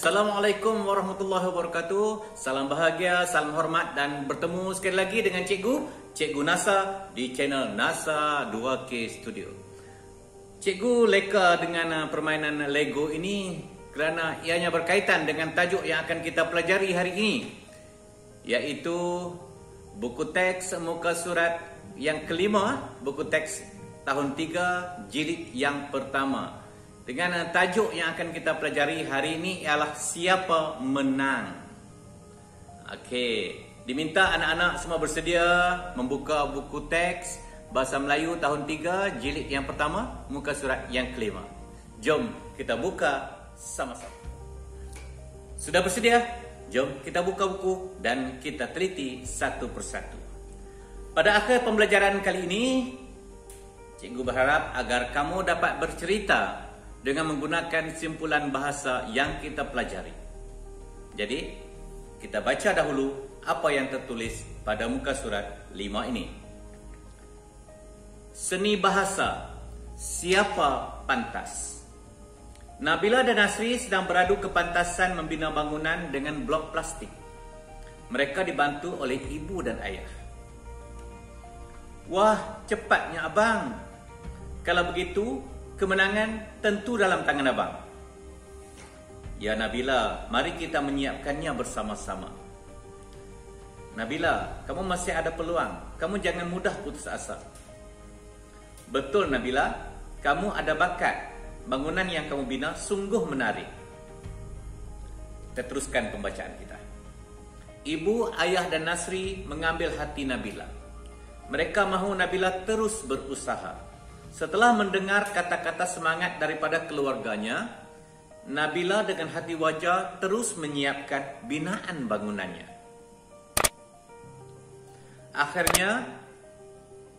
Assalamualaikum warahmatullahi wabarakatuh. Salam bahagia, salam hormat dan bertemu sekali lagi dengan Cikgu NASA di channel NASA 2K Studio. Cikgu leka dengan permainan Lego ini kerana ianya berkaitan dengan tajuk yang akan kita pelajari hari ini, iaitu buku teks muka surat yang kelima, buku teks tahun 3 jilid yang pertama. Dengan tajuk yang akan kita pelajari hari ini ialah siapa menang. Okey, diminta anak-anak semua bersedia membuka buku teks Bahasa Melayu tahun 3 jilid yang pertama, muka surat yang kelima. Jom kita buka sama-sama. Sudah bersedia? Jom kita buka buku dan kita teliti satu persatu. Pada akhir pembelajaran kali ini, cikgu berharap agar kamu dapat bercerita dengan menggunakan simpulan bahasa yang kita pelajari. Jadi, kita baca dahulu apa yang tertulis pada muka surat 5 ini. Seni bahasa, siapa pantas? Nabila dan Nasri sedang beradu kepantasan membina bangunan dengan blok plastik. Mereka dibantu oleh ibu dan ayah. Wah, cepatnya abang. Kalau begitu, kemenangan tentu dalam tangan abang. Ya Nabila, mari kita menyiapkannya bersama-sama. Nabila, kamu masih ada peluang. Kamu jangan mudah putus asa. Betul Nabila, kamu ada bakat. Bangunan yang kamu bina sungguh menarik. Kita teruskan pembacaan kita. Ibu, ayah dan Nasri mengambil hati Nabila. Mereka mahu Nabila terus berusaha. Setelah mendengar kata-kata semangat daripada keluarganya, Nabila dengan hati wajah terus menyiapkan binaan bangunannya. Akhirnya,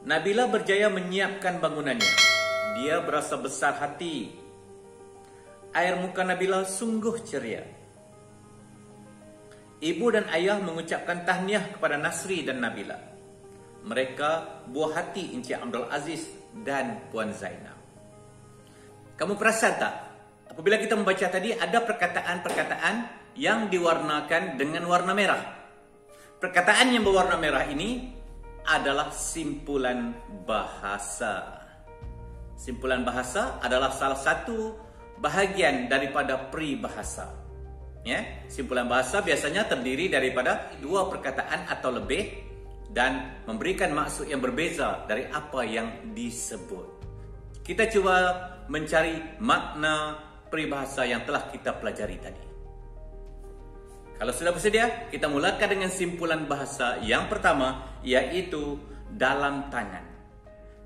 Nabila berjaya menyiapkan bangunannya. Dia berasa besar hati. Air muka Nabila sungguh ceria. Ibu dan ayah mengucapkan tahniah kepada Nasri dan Nabila. Mereka buah hati Encik Abdul Aziz dan Puan Zainab. Kamu perasan tak? Apabila kita membaca tadi, ada perkataan-perkataan yang diwarnakan dengan warna merah. Perkataan yang berwarna merah ini adalah simpulan bahasa. Simpulan bahasa adalah salah satu bahagian daripada peribahasa. Ya, simpulan bahasa biasanya terdiri daripada dua perkataan atau lebih dan memberikan maksud yang berbeza dari apa yang disebut. Kita cuba mencari makna peribahasa yang telah kita pelajari tadi. Kalau sudah bersedia, kita mulakan dengan simpulan bahasa yang pertama, yaitu dalam tangan.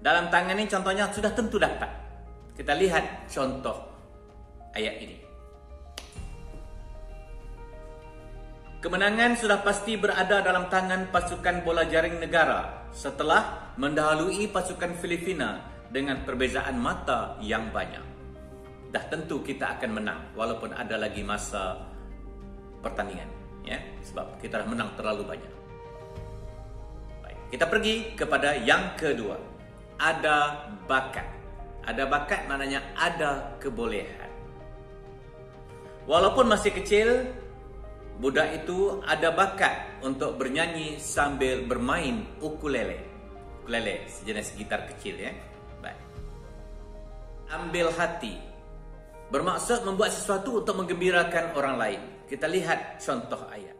Dalam tangan ini contohnya sudah tentu dapat. Kita lihat contoh ayat ini. Kemenangan sudah pasti berada dalam tangan pasukan bola jaring negara setelah mendahului pasukan Filipina dengan perbezaan mata yang banyak. Dah tentu kita akan menang walaupun ada lagi masa pertandingan, ya, sebab kita dah menang terlalu banyak. Baik, kita pergi kepada yang kedua. Ada bakat. Ada bakat maknanya ada kebolehan. Walaupun masih kecil, budak itu ada bakat untuk bernyanyi sambil bermain ukulele. Ukulele sejenis gitar kecil, ya. Baik. Ambil hati bermaksud membuat sesuatu untuk menggembirakan orang lain. Kita lihat contoh ayat.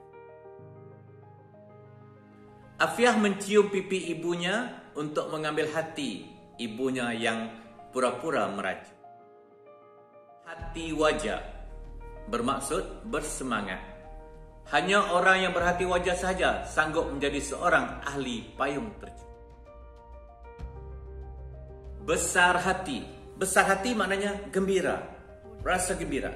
Afiah mencium pipi ibunya untuk mengambil hati ibunya yang pura-pura merajuk. Hati wajah bermaksud bersemangat. Hanya orang yang berhati wajah saja sanggup menjadi seorang ahli payung terjun. Besar hati. Besar hati maknanya gembira. Rasa gembira.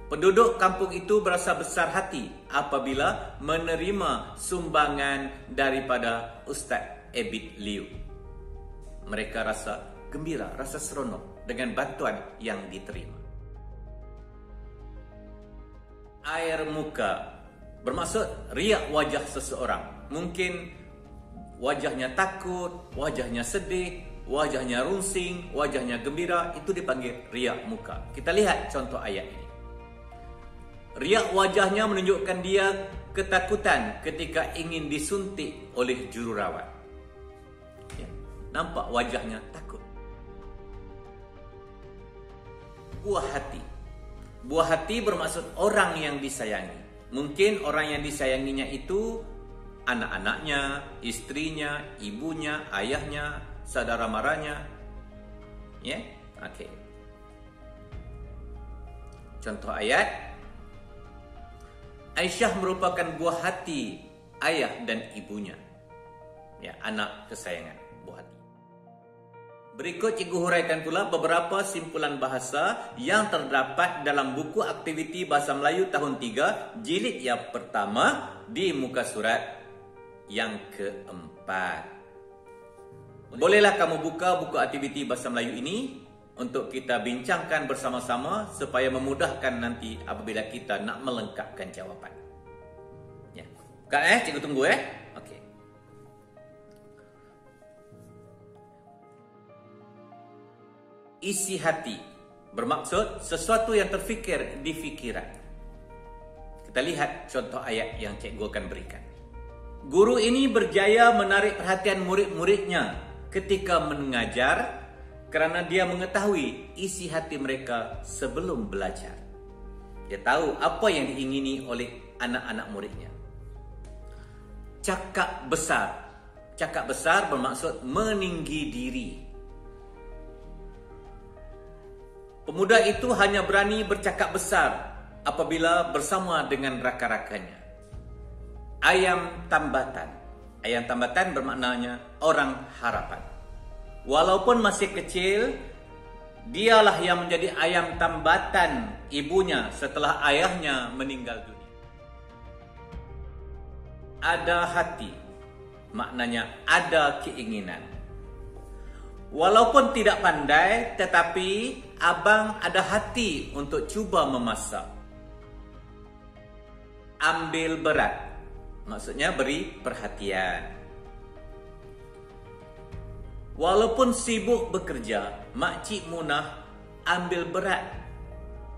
Penduduk kampung itu berasa besar hati apabila menerima sumbangan daripada Ustaz Ebit Liu. Mereka rasa gembira, rasa seronok dengan bantuan yang diterima. Air muka bermaksud riak wajah seseorang. Mungkin wajahnya takut, wajahnya sedih, wajahnya runsing, wajahnya gembira, itu dipanggil riak muka. Kita lihat contoh ayat ini. Riak wajahnya menunjukkan dia ketakutan ketika ingin disuntik oleh jururawat. Ya, nampak wajahnya takut. Buah hati. Buah hati bermaksud orang yang disayangi. Mungkin orang yang disayanginya itu anak-anaknya, istrinya, ibunya, ayahnya, saudara maranya. Ya, okey. Contoh ayat. Aisyah merupakan buah hati ayah dan ibunya. Ya, anak kesayangan, buah hati. Berikut cikgu huraikan pula beberapa simpulan bahasa yang terdapat dalam buku aktiviti Bahasa Melayu tahun 3 jilid yang pertama di muka surat yang keempat. Bolehlah kamu buka buku aktiviti Bahasa Melayu ini untuk kita bincangkan bersama-sama supaya memudahkan nanti apabila kita nak melengkapkan jawapan. Ya. Buka cikgu tunggu Okey. Isi hati bermaksud sesuatu yang terfikir di fikiran. Kita lihat contoh ayat yang cikgu akan berikan. Guru ini berjaya menarik perhatian murid-muridnya ketika mengajar kerana dia mengetahui isi hati mereka sebelum belajar. Dia tahu apa yang diingini oleh anak-anak muridnya. Cakap besar. Cakap besar bermaksud meninggi diri. Pemuda itu hanya berani bercakap besar apabila bersama dengan rakan-rakannya. Ayam tambatan. Ayam tambatan bermaknanya orang harapan. Walaupun masih kecil, dialah yang menjadi ayam tambatan ibunya setelah ayahnya meninggal dunia. Ada hati, maknanya ada keinginan. Walaupun tidak pandai, tetapi abang ada hati untuk cuba memasak. Ambil berat, maksudnya beri perhatian. Walaupun sibuk bekerja, Makcik Munah ambil berat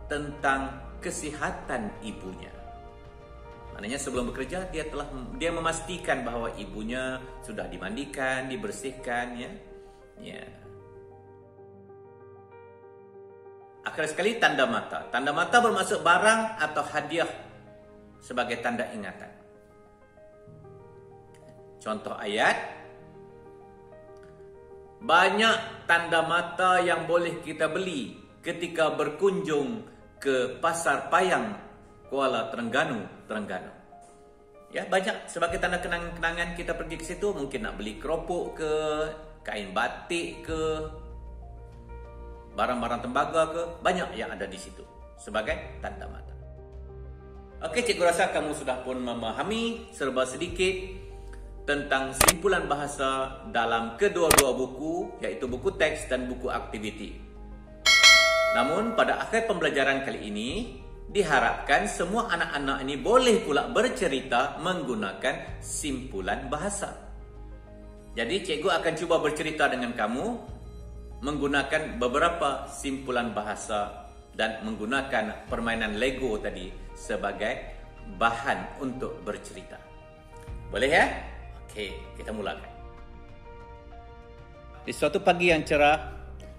tentang kesihatan ibunya. Maknanya sebelum bekerja dia memastikan bahawa ibunya sudah dimandikan, dibersihkan, ya. Ya. Akhir sekali tanda mata. Tanda mata bermaksud barang atau hadiah sebagai tanda ingatan. Contoh ayat. Banyak tanda mata yang boleh kita beli ketika berkunjung ke Pasar Payang, Kuala Terengganu. Ya, banyak sebagai tanda kenangan kita pergi ke situ, mungkin nak beli keropok ke, kain batik ke, barang-barang tembaga ke, banyak yang ada di situ sebagai tanda mata. Okey, cikgu rasa kamu sudah pun memahami serba sedikit tentang simpulan bahasa dalam kedua-dua buku, iaitu buku teks dan buku aktiviti. Namun pada akhir pembelajaran kali ini, diharapkan semua anak-anak ini boleh pula bercerita menggunakan simpulan bahasa. Jadi cikgu akan cuba bercerita dengan kamu menggunakan beberapa simpulan bahasa dan menggunakan permainan Lego tadi sebagai bahan untuk bercerita. Boleh ya? Okey, kita mulakan. Di suatu pagi yang cerah,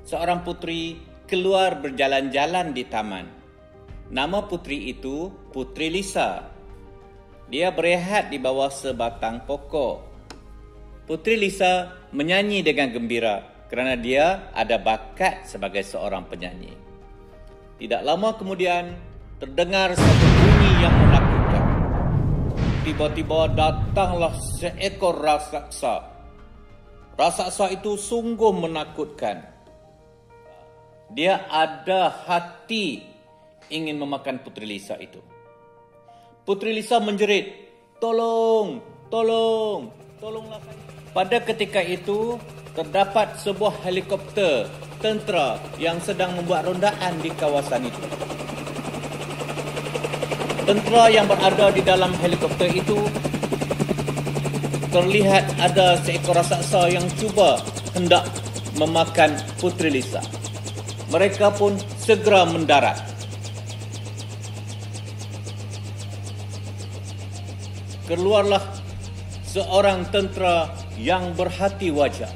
seorang putri keluar berjalan-jalan di taman. Nama putri itu Putri Lisa. Dia berehat di bawah sebatang pokok. Putri Lisa menyanyi dengan gembira kerana dia ada bakat sebagai seorang penyanyi. Tidak lama kemudian, terdengar satu bunyi yang menakutkan. Tiba-tiba datanglah seekor raksasa. Raksasa itu sungguh menakutkan. Dia ada hati ingin memakan Putri Lisa itu. Putri Lisa menjerit, "Tolong, tolong, tolonglah saya." Pada ketika itu, terdapat sebuah helikopter tentera yang sedang membuat rondaan di kawasan itu. Tentera yang berada di dalam helikopter itu terlihat ada seekor raksasa yang cuba hendak memakan Putri Lisa. Mereka pun segera mendarat. keluarlah seorang tentera yang berhati wajar.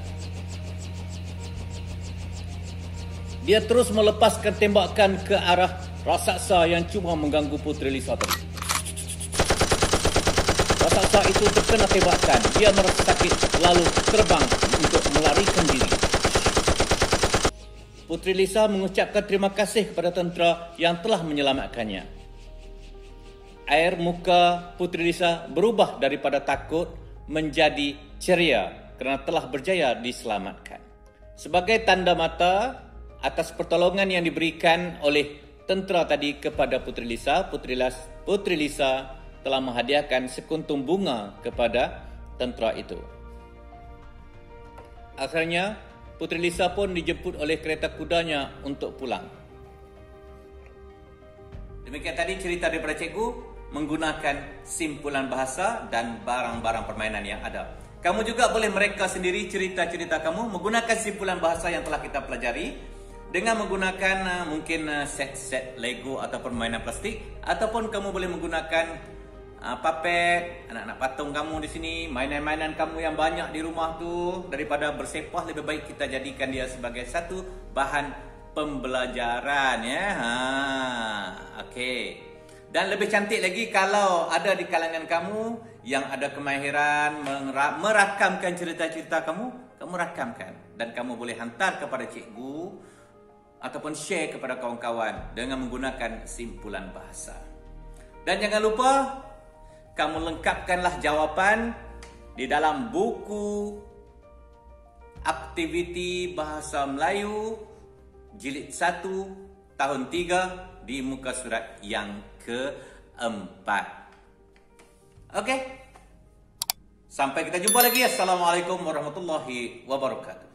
Dia terus melepaskan tembakan ke arah raksasa yang cuba mengganggu Puteri Lisa tadi. Raksasa itu terkena tembakan. Dia merasa sakit lalu terbang untuk melarikan diri. Puteri Lisa mengucapkan terima kasih kepada tentera yang telah menyelamatkannya. Air muka Puteri Lisa berubah daripada takut menjadi ceria kerana telah berjaya diselamatkan. Sebagai tanda mata atas pertolongan yang diberikan oleh tentera tadi kepada Puteri Lisa, Puteri Lisa telah menghadiahkan sekuntum bunga kepada tentera itu. Akhirnya, Puteri Lisa pun dijemput oleh kereta kudanya untuk pulang. Demikian tadi cerita daripada cikgu menggunakan simpulan bahasa dan barang-barang permainan yang ada. Kamu juga boleh mereka sendiri cerita-cerita kamu menggunakan simpulan bahasa yang telah kita pelajari dengan menggunakan mungkin set-set Lego atau permainan plastik, ataupun kamu boleh menggunakan puppet, anak-anak patung kamu di sini, mainan-mainan kamu yang banyak di rumah tu. Daripada bersepah, lebih baik kita jadikan dia sebagai satu bahan pembelajaran, ya. Okey. Dan lebih cantik lagi kalau ada di kalangan kamu yang ada kemahiran merakamkan cerita-cerita kamu rakamkan dan kamu boleh hantar kepada cikgu ataupun share kepada kawan-kawan dengan menggunakan simpulan bahasa. Dan jangan lupa, kamu lengkapkanlah jawapan di dalam buku Aktiviti Bahasa Melayu Jilid 1 tahun 3 di muka surat yang keempat. Okey. Sampai kita jumpa lagi. Assalamualaikum warahmatullahi wabarakatuh.